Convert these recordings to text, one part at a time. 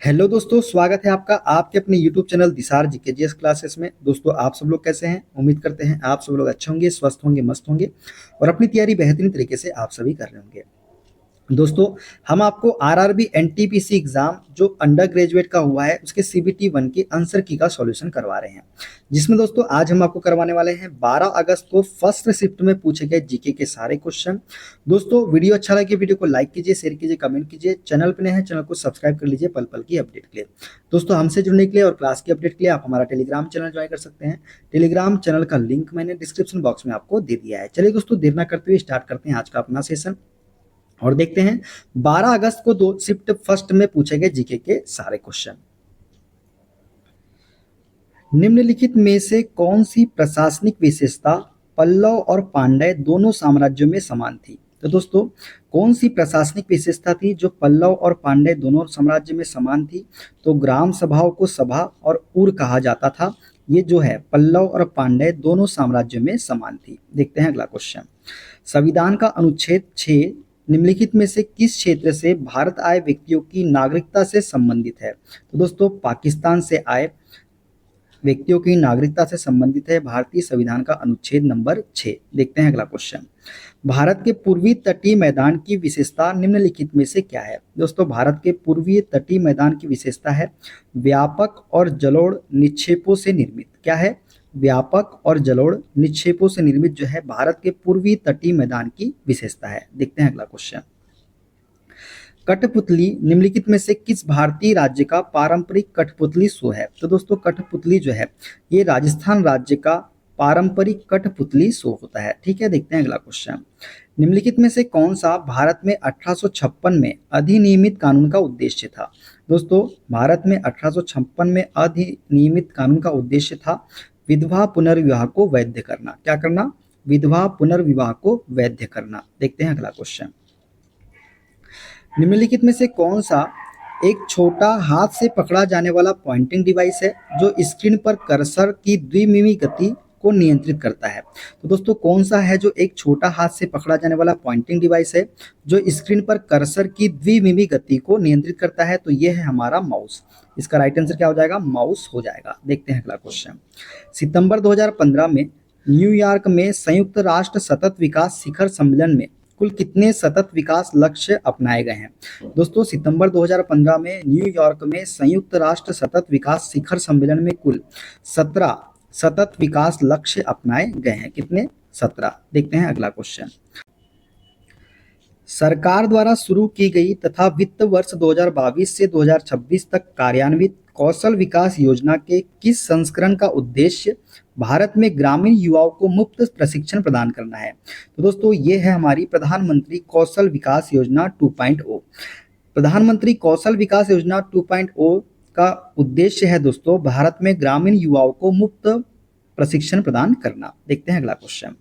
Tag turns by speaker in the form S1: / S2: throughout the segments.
S1: Hello दोस्तों, स्वागत है आपका आपके अपने यूट्यूब चैनल दिसार जीकेजीएस क्लासेस में। दोस्तों, आप सब लोग कैसे हैं? उम्मीद करते हैं आप सब लोग अच्छे होंगे, स्वस्थ होंगे, मस्त होंगे और अपनी तैयारी बेहतरीन तरीके से आप सभी कर रहे होंगे। दोस्तों, हम आपको आरआरबी एनटीपीसी एग्जाम जो अंडर ग्रेजुएट का हुआ है उसके सीबीटी 1 के आंसर की का सॉल्यूशन करवा रहे हैं, जिसमें दोस्तों आज हम आपको करवाने वाले हैं 12 अगस्त को फर्स्ट शिफ्ट में पूछे गए जीके के सारे क्वेश्चन। दोस्तों, वीडियो अच्छा लगे वीडियो को लाइक कीजिए, शेयर कीजिए, कमेंट कीजिए। चैनल पर नए हैं चैनल को सब्सक्राइब कर लीजिए पल पल की अपडेट के लिए। दोस्तों, हमसे जुड़ने के लिए और क्लास की अपडेट के लिए आप हमारा टेलीग्राम चैनल ज्वाइन कर सकते हैं। टेलीग्राम चैनल का लिंक मैंने डिस्क्रिप्शन बॉक्स में आपको दे दिया है। चलिए दोस्तों, देर ना करते हुए स्टार्ट करते हैं आज का अपना सेशन और देखते हैं 12 अगस्त को दो शिफ्ट फर्स्ट में पूछे गए जीके के सारे क्वेश्चन। निम्नलिखित में से कौन सी प्रशासनिक विशेषता पल्लव और पांड्य दोनों साम्राज्यों में समान थी? तो दोस्तों, कौन सी प्रशासनिक विशेषता थी जो पल्लव और पांड्य दोनों साम्राज्य में समान थी? तो ग्राम सभाओं को सभा और उर कहा जाता था। ये जो है पल्लव और पांड्य दोनों साम्राज्यों में समान थी। देखते हैं अगला क्वेश्चन। संविधान का अनुच्छेद 6 निम्नलिखित में से किस क्षेत्र से भारत आए व्यक्तियों की नागरिकता से संबंधित है? तो दोस्तों, पाकिस्तान से आए व्यक्तियों की नागरिकता से संबंधित है भारतीय संविधान का अनुच्छेद नंबर 6। देखते हैं अगला क्वेश्चन। भारत के पूर्वी तटीय मैदान की विशेषता निम्नलिखित में से क्या है? दोस्तों, भारत के पूर्वी तटीय मैदान की विशेषता है व्यापक और जलोढ़ निक्षेपों से निर्मित। क्या है? व्यापक और जलोढ़ निक्षेपों से निर्मित जो है भारत के पूर्वी तटीय मैदान की विशेषता है। देखते हैं अगला क्वेश्चन। कठपुतली निम्नलिखित में से किस भारतीय राज्य का पारंपरिक कठपुतली शो है? तो दोस्तों, कठपुतली जो है ये राजस्थान राज्य का पारंपरिक कठपुतली शो होता है। ठीक है, देखते हैं अगला क्वेश्चन। निम्नलिखित में से कौन सा भारत में 1856 में अधिनियमित कानून का उद्देश्य था? दोस्तों, भारत में 1856 में अधिनियमित कानून का उद्देश्य था विधवा पुनर्विवाह को वैध करना। क्या करना? विधवा पुनर्विवाह को वैध करना। देखते हैं अगला क्वेश्चन। निम्नलिखित में से कौन सा एक छोटा हाथ से पकड़ा जाने वाला पॉइंटिंग डिवाइस है जो स्क्रीन पर कर्सर की द्विमीमी गति को नियंत्रित करता है? तो दोस्तों, कौन सा है जो एक छोटा हाथ से पकड़ा जाने वाला पॉइंटिंग डिवाइस है जो स्क्रीन पर कर्सर की द्विमीमी गति को नियंत्रित करता है? तो यह है हमारा माउस। इसका राइट आंसर क्या हो जाएगा? माउस हो जाएगा। देखते हैं अगला क्वेश्चन। सितंबर 2015 में न्यूयॉर्क में संयुक्त राष्ट्र सतत विकास शिखर सम्मेलन में कुल कितने सतत विकास लक्ष्य अपनाए गए हैं? दोस्तों, सितंबर 2015 में न्यूयॉर्क में संयुक्त राष्ट्र सतत विकास शिखर सम्मेलन में कुल 17 सतत विकास लक्ष्य अपनाए गए हैं। कितने? 17। देखते हैं अगला क्वेश्चन। सरकार द्वारा शुरू की गई तथा वित्त वर्ष 2022 से 2026 तक कार्यान्वित कौशल विकास योजना के किस संस्करण का उद्देश्य भारत में ग्रामीण युवाओं को मुफ्त प्रशिक्षण प्रदान करना है? तो दोस्तों, ये है हमारी प्रधानमंत्री कौशल विकास योजना 2.0। प्रधानमंत्री कौशल विकास योजना 2.0 का उद्देश्य है दोस्तों भारत में ग्रामीण युवाओं को मुफ्त प्रशिक्षण प्रदान करना। देखते हैं अगला क्वेश्चन।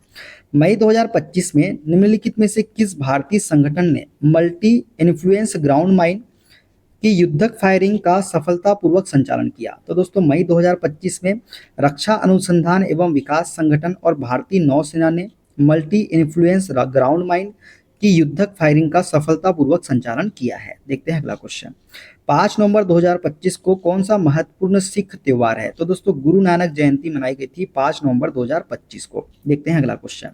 S1: मई 2025 में निम्नलिखित में से किस भारतीय संगठन ने मल्टी इन्फ्लुएंस ग्राउंड माइन की युद्धक फायरिंग का सफलतापूर्वक संचालन किया? तो दोस्तों, मई 2025 में रक्षा अनुसंधान एवं विकास संगठन और भारतीय नौसेना ने मल्टी इन्फ्लुएंस ग्राउंड माइन की युद्धक फायरिंग का सफलतापूर्वक संचालन किया है। देखते हैं अगला क्वेश्चन। 5 नवंबर 2025 को कौन सा महत्वपूर्ण सिख त्योहार है? तो दोस्तों, गुरु नानक जयंती मनाई गई थी 5 नवंबर 2025 को। देखते हैं अगला क्वेश्चन।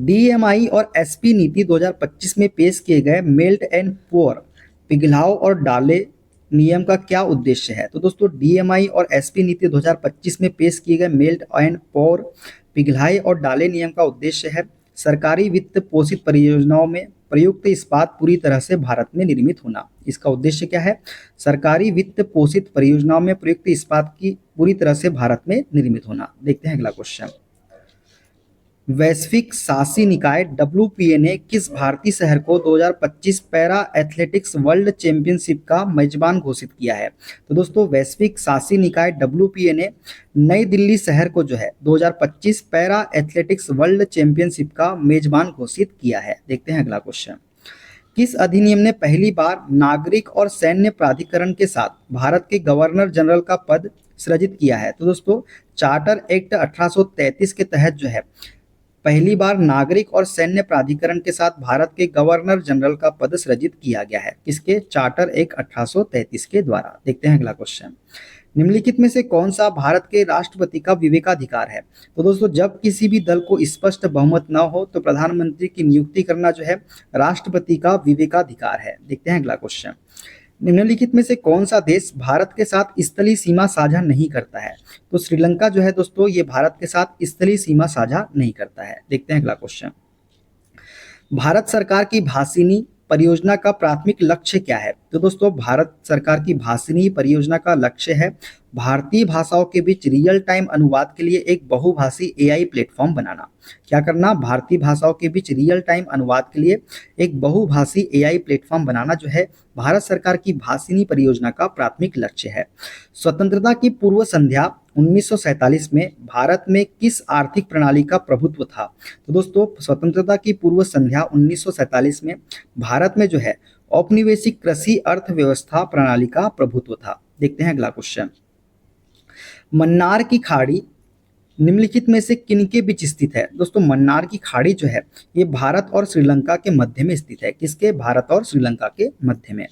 S1: डीएमआई और एसपी नीति 2025 में पेश किए गए मेल्ट एंड पोर पिघलाओ और डाले नियम का क्या उद्देश्य है? तो दोस्तों, डीएमआई और एसपी नीति 2025 में पेश किए गए मेल्ट एंड पोर पिघलाए और डाले नियम का उद्देश्य है सरकारी वित्त पोषित परियोजनाओं में प्रयुक्त इस्पात पूरी तरह से भारत में निर्मित होना। इसका उद्देश्य क्या है? सरकारी वित्त पोषित परियोजनाओं में प्रयुक्त इस्पात की पूरी तरह से भारत में निर्मित होना। देखते हैं अगला क्वेश्चन। वैश्विक शासी निकाय डब्ल्यूपीए ने किस भारतीय शहर को 2025 पैरा एथलेटिक्स वर्ल्ड चैंपियनशिप का मेजबान घोषित किया है? तो दोस्तों, वैश्विक शासी निकाय डब्ल्यूपीए ने नई दिल्ली शहर को जो है 2025 पैरा एथलेटिक्स वर्ल्ड चैंपियनशिप का मेजबान घोषित किया है। देखते हैं अगला क्वेश्चन। किस अधिनियम ने पहली बार नागरिक और सैन्य प्राधिकरण के साथ भारत के गवर्नर जनरल का पद सृजित किया है? तो दोस्तों, चार्टर एक्ट 1833 के तहत जो है पहली बार नागरिक और सैन्य प्राधिकरण के साथ भारत के गवर्नर जनरल का पद सृजित किया गया है? किसके? चार्टर एक्ट 1833 के द्वारा। देखते हैं अगला क्वेश्चन। निम्नलिखित में से कौन सा भारत के राष्ट्रपति का विवेकाधिकार है? तो दोस्तों, जब किसी भी दल को स्पष्ट बहुमत न हो तो प्रधानमंत्री की नियुक्ति करना जो है राष्ट्रपति का विवेकाधिकार है। देखते हैं अगला क्वेश्चन। निम्नलिखित में से कौन सा देश भारत के साथ स्थलीय सीमा साझा नहीं करता है? तो श्रीलंका जो है दोस्तों, ये भारत के साथ स्थलीय सीमा साझा नहीं करता है। देखते हैं अगला क्वेश्चन। भारत सरकार की भाषिनी परियोजना का प्राथमिक लक्ष्य क्या है? तो दोस्तों, भारत सरकार की भाषिनी परियोजना का लक्ष्य है भारतीय भाषाओं के बीच रियल टाइम अनुवाद के लिए एक बहुभाषी एआई प्लेटफॉर्म बनाना। क्या करना? भारतीय भाषाओं के बीच रियल टाइम अनुवाद के लिए एक बहुभाषी एआई प्लेटफॉर्म बनाना जो है भारत सरकार की भाषिनी परियोजना का प्राथमिक लक्ष्य है। स्वतंत्रता की पूर्व संध्या 1947 में भारत में किस आर्थिक प्रणाली का प्रभुत्व था? तो दोस्तों, स्वतंत्रता की पूर्व संध्या 1947 में भारत में जो है औपनिवेशिक कृषि अर्थव्यवस्था प्रणाली का प्रभुत्व था। देखते हैं अगला क्वेश्चन। मन्नार की खाड़ी निम्नलिखित में से किनके बीच स्थित है? दोस्तों, मन्नार की खाड़ी जो है ये भारत और श्रीलंका के मध्य में स्थित है। किसके? भारत और श्रीलंका के मध्य में।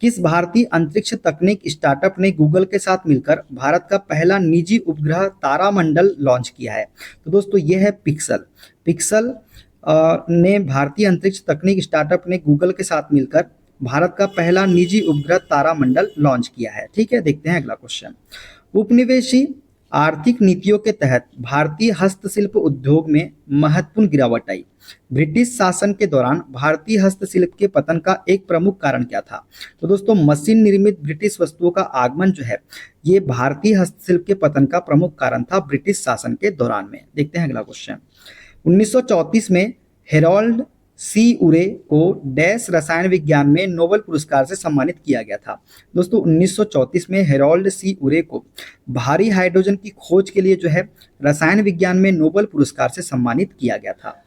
S1: किस भारतीय अंतरिक्ष तकनीक स्टार्टअप ने गूगल के साथ मिलकर भारत का पहला निजी उपग्रह तारामंडल लॉन्च किया है? तो दोस्तों, ये है पिक्सल। पिक्सल ने भारतीय अंतरिक्ष तकनीक स्टार्टअप ने गूगल के साथ मिलकर भारत का पहला निजी उपग्रह तारामंडल लॉन्च किया है। ठीक है, देखते हैं अगला क्वेश्चन। उपनिवेशी आर्थिक नीतियों के तहत भारतीय हस्तशिल्प उद्योग में महत्वपूर्ण गिरावट आई। ब्रिटिश शासन के दौरान भारतीय हस्तशिल्प के पतन का एक प्रमुख कारण क्या था? तो दोस्तों, मशीन निर्मित ब्रिटिश वस्तुओं का आगमन जो है ये भारतीय हस्तशिल्प के पतन का प्रमुख कारण था ब्रिटिश शासन के दौरान में। देखते हैं अगला क्वेश्चन। 1934 में हेरोल्ड सी उरे को डैश रसायन विज्ञान में नोबेल पुरस्कार से सम्मानित किया गया था? दोस्तों, 1934 में हेरोल्ड सी उरे को भारी हाइड्रोजन की खोज के लिए जो है रसायन विज्ञान में नोबेल पुरस्कार से सम्मानित किया गया था।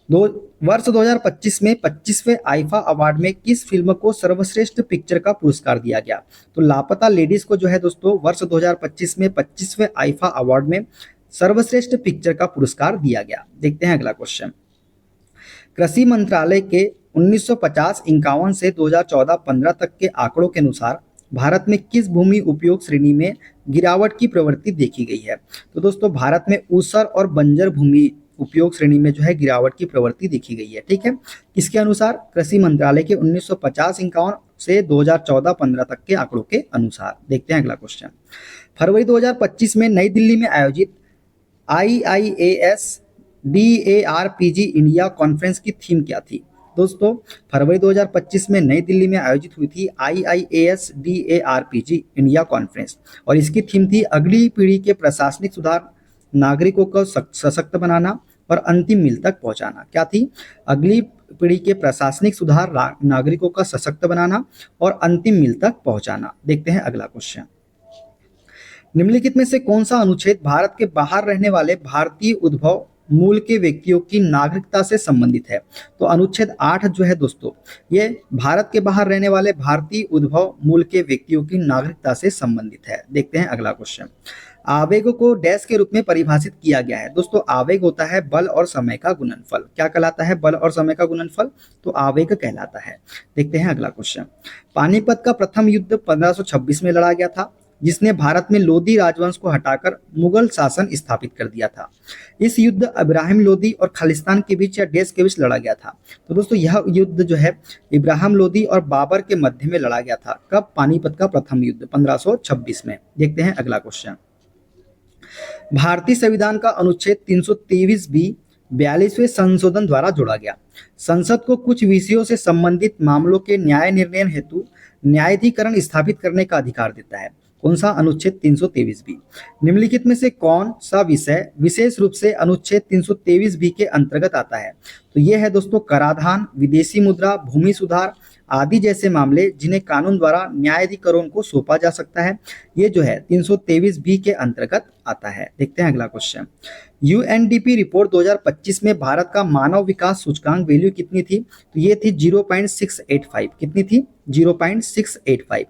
S1: वर्ष 2025 में 25वें आईफा अवार्ड में किस फिल्म को सर्वश्रेष्ठ पिक्चर का पुरस्कार दिया गया? तो लापता लेडीज को जो है दोस्तों वर्ष 2025 में 25वें आईफा अवार्ड में सर्वश्रेष्ठ पिक्चर का पुरस्कार दिया गया। देखते हैं अगला क्वेश्चन। कृषि मंत्रालय के 1950-51 से 2014-15 तक के आंकड़ों के अनुसार भारत में किस भूमि उपयोग श्रेणी में गिरावट की प्रवृत्ति देखी गई है? तो दोस्तों, भारत में ऊसर और बंजर भूमि उपयोग श्रेणी में जो है गिरावट की प्रवृत्ति देखी गई है। ठीक है, किसके अनुसार? कृषि मंत्रालय के 1950-51 से 2014-15 तक के आंकड़ों के अनुसार। देखते हैं अगला क्वेश्चन। फरवरी 2025 में नई दिल्ली में आयोजित IIAS DARPG इंडिया कॉन्फ्रेंस की थीम क्या थी? दोस्तों, फरवरी 2025 में नई दिल्ली में आयोजित हुई थी IIAS DARPG इंडिया कॉन्फ्रेंस और इसकी थीम थी अगली पीढ़ी के प्रशासनिक सुधार, नागरिकों को सशक्त बनाना और अंतिम मील तक पहुंचाना। क्या थी? अगली पीढ़ी के प्रशासनिक सुधार, नागरिकों का सशक्त बनाना और अंतिम मील तक पहुंचाना। देखते हैं अगला क्वेश्चन। निम्नलिखित में से कौन सा अनुच्छेद भारत के बाहर रहने वाले भारतीय उद्भव मूल के व्यक्तियों की नागरिकता से संबंधित है? तो अनुच्छेद 8 जो है दोस्तों ये भारत के बाहर रहने वाले भारतीय उद्भव मूल के व्यक्तियों की नागरिकता से संबंधित है। देखते हैं अगला क्वेश्चन। आवेग को डैश के रूप में परिभाषित किया गया है? दोस्तों, आवेग होता है बल और समय का गुणनफल। क्या कहलाता है? बल और समय का गुणनफल, तो आवेग कहलाता है। देखते हैं अगला क्वेश्चन। पानीपत का प्रथम युद्ध 1526 में लड़ा गया था जिसने भारत में लोदी राजवंश को हटाकर मुगल शासन स्थापित कर दिया था। इस युद्ध इब्राहिम लोदी और खालिस्तान के बीच या डैश के बीच लड़ा गया था? तो दोस्तों, यह युद्ध जो है इब्राहिम लोदी और बाबर के मध्य में लड़ा गया था। कब? पानीपत का प्रथम युद्ध 1526 में। देखते हैं अगला क्वेश्चन। भारतीय संविधान का अनुच्छेद 323B 42वें संशोधन द्वारा जोड़ा गया। संसद को कुछ विषयों से संबंधित मामलों के न्याय निर्णय हेतु न्यायाधिकरण स्थापित करने का अधिकार देता है। कौन सा? अनुच्छेद 323B। निम्नलिखित में से कौन सा विषय विशेष रूप से अनुच्छेद 323B के अंतर्गत आता है? तो ये है दोस्तों कराधान, विदेशी मुद्रा, भूमि सुधार आदि जैसे मामले जिन्हें कानून द्वारा न्यायाधिकरण को सौंपा जा सकता है। ये जो है 323B के अंतर्गत आता है। देखते हैं अगला क्वेश्चन। UNDP रिपोर्ट 2025 में भारत का मानव विकास सूचकांक वैल्यू कितनी थी? तो ये थी 0.685। कितनी थी? 0.685।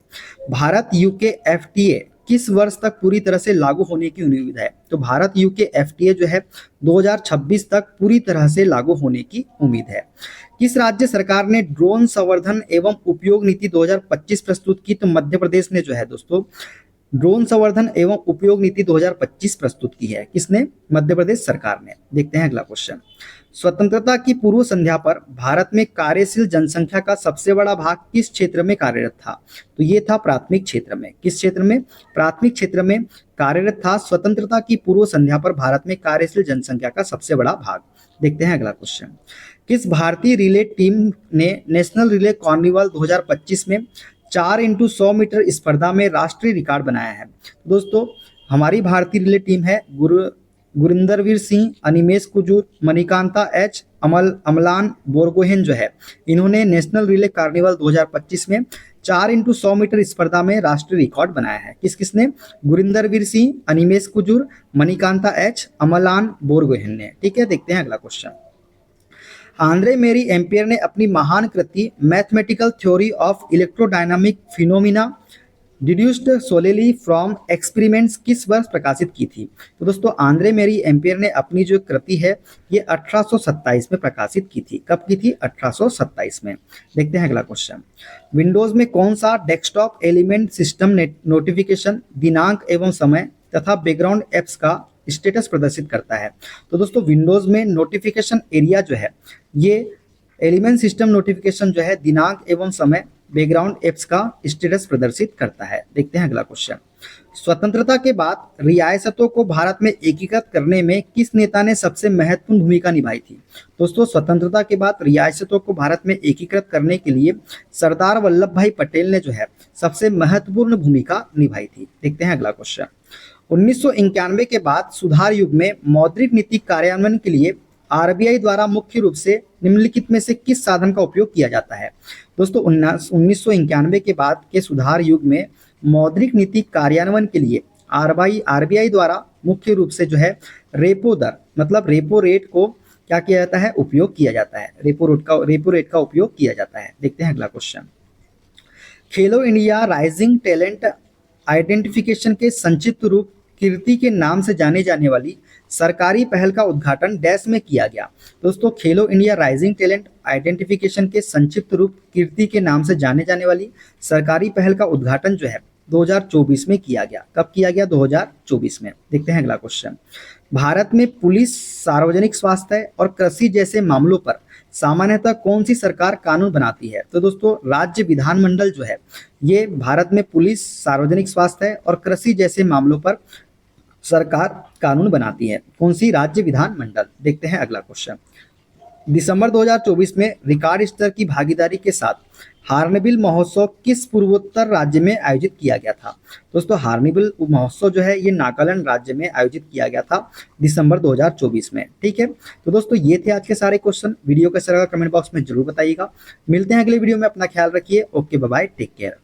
S1: भारत UK FTA किस वर्ष तक पूरी तरह से लागू होने की उम्मीद है? तो भारत यूके एफटीए जो है 2026 तक पूरी तरह से लागू होने की उम्मीद है। किस राज्य सरकार ने ड्रोन संवर्धन एवं उपयोग नीति 2025 प्रस्तुत की? तो मध्य प्रदेश ने जो है दोस्तों ड्रोन संवर्धन एवं उपयोग नीति 2025 प्रस्तुत की है। किसने? मध्य प्रदेश सरकार ने। देखते हैं अगला क्वेश्चन। स्वतंत्रता की पूर्व संध्या पर भारत में कार्यशील जनसंख्या का सबसे बड़ा भाग किस क्षेत्र में कार्यरत था? तो ये था प्राथमिक क्षेत्र में। किस क्षेत्र में? प्राथमिक क्षेत्र में कार्यरत था। स्वतंत्रता की पूर्व संध्या पर भारत में कार्यशील जनसंख्या का सबसे बड़ा भाग। देखते हैं अगला क्वेश्चन। किस भारतीय रिले टीम ने नेशनल रिले कार्निवल 2025 में 4x100 मीटर स्पर्धा में राष्ट्रीय रिकॉर्ड बनाया है? दोस्तों हमारी भारतीय रिले टीम है गुरिंदरवीर सिंह, अनिमेश कुजूर, मणिकांता एच, अमलान बोरगोहेन जो है इन्होंने नेशनल रिले कार्निवल 2025 में 4x100 मीटर स्पर्धा में राष्ट्रीय रिकॉर्ड बनाया है। किसने? गुरिंदरवीर सिंह, अनिमेश कुजूर, मणिकांता एच, अमलान बोरगोहेन ने। ठीक है, देखते हैं अगला क्वेश्चन। आंद्रे मेरी एम्पियर ने अपनी महान कृति Mathematical Theory of Electrodynamic Phenomena Deduced Solely from Experiments किस वर्ष प्रकाशित की थी? तो दोस्तों आंद्रे मेरी एम्पियर ने अपनी जो कृति है ये 1827 में प्रकाशित की थी। कब की थी? 1827 में। देखते हैं अगला क्वेश्चन। विंडोज में कौन सा डेस्कटॉप एलिमेंट सिस्टम नोटिफिकेशन दिनांक एवं समय तथा बैकग्राउंड एप्स का स्टेटस प्रदर्शित करता है? तो दोस्तों विंडोज में नोटिफिकेशन एरिया जो है ये एलिमेंट सिस्टम नोटिफिकेशन जो है दिनांक एवं समय बैकग्राउंड एप्स का स्टेटस प्रदर्शित करता है। देखते हैं अगला क्वेश्चन। स्वतंत्रता के बाद रियासतों को भारत में एकीकृत करने में किस नेता ने सबसे महत्वपूर्ण भूमिका निभाई थी? दोस्तों स्वतंत्रता के बाद रियासतों को भारत में एकीकृत करने के लिए सरदार वल्लभ भाई पटेल ने जो है सबसे महत्वपूर्ण भूमिका निभाई थी। देखते हैं अगला क्वेश्चन। 1991 के बाद सुधार युग में मौद्रिक नीति कार्यान्वयन के लिए आरबीआई द्वारा मुख्य रूप से निम्नलिखित में से किस साधन का उपयोग किया जाता है? दोस्तों 1991 के बाद के सुधार युग में मौद्रिक नीति कार्यान्वयन के लिए आरबीआई द्वारा मुख्य रूप से जो है रेपो दर मतलब रेपो रेट को क्या किया जाता है? उपयोग किया जाता है। रेपो रेट का उपयोग किया जाता है। देखते हैं अगला क्वेश्चन। खेलो इंडिया राइजिंग टैलेंट आइडेंटिफिकेशन के संक्षिप्त रूप कीर्ति के नाम से जाने जाने वाली सरकारी पहल का उद्घाटन डैश में किया गया? दोस्तों खेलो इंडिया राइजिंग टैलेंट आइडेंटिफिकेशन के संक्षिप्त रूप कीर्ति के नाम से जाने जाने वाली सरकारी पहल का उद्घाटन जो है 2024 में किया गया। कब किया गया? 2024 में। देखते हैं अगला क्वेश्चन। भारत में पुलिस, सार्वजनिक स्वास्थ्य और कृषि जैसे मामलों पर सामान्यतः कौन सी सरकार कानून बनाती है? तो दोस्तों राज्य विधानमंडल जो है ये भारत में पुलिस, सार्वजनिक स्वास्थ्य और कृषि जैसे मामलों पर सरकार कानून बनाती है। कौन सी? राज्य विधानमंडल। देखते हैं अगला क्वेश्चन। दिसंबर 2024 में रिकॉर्ड स्तर की भागीदारी के साथ हार्नबिल महोत्सव किस पूर्वोत्तर राज्य में आयोजित किया गया था? दोस्तों हार्नबिल महोत्सव जो है ये नागालैंड राज्य में आयोजित किया गया था दिसंबर 2024 में। ठीक है, तो दोस्तों ये थे आज के सारे क्वेश्चन। वीडियो कैसा लगा कमेंट बॉक्स में जरूर बताइएगा। मिलते हैं अगले वीडियो में। अपना ख्याल रखिए। Okay, bye bye, take care.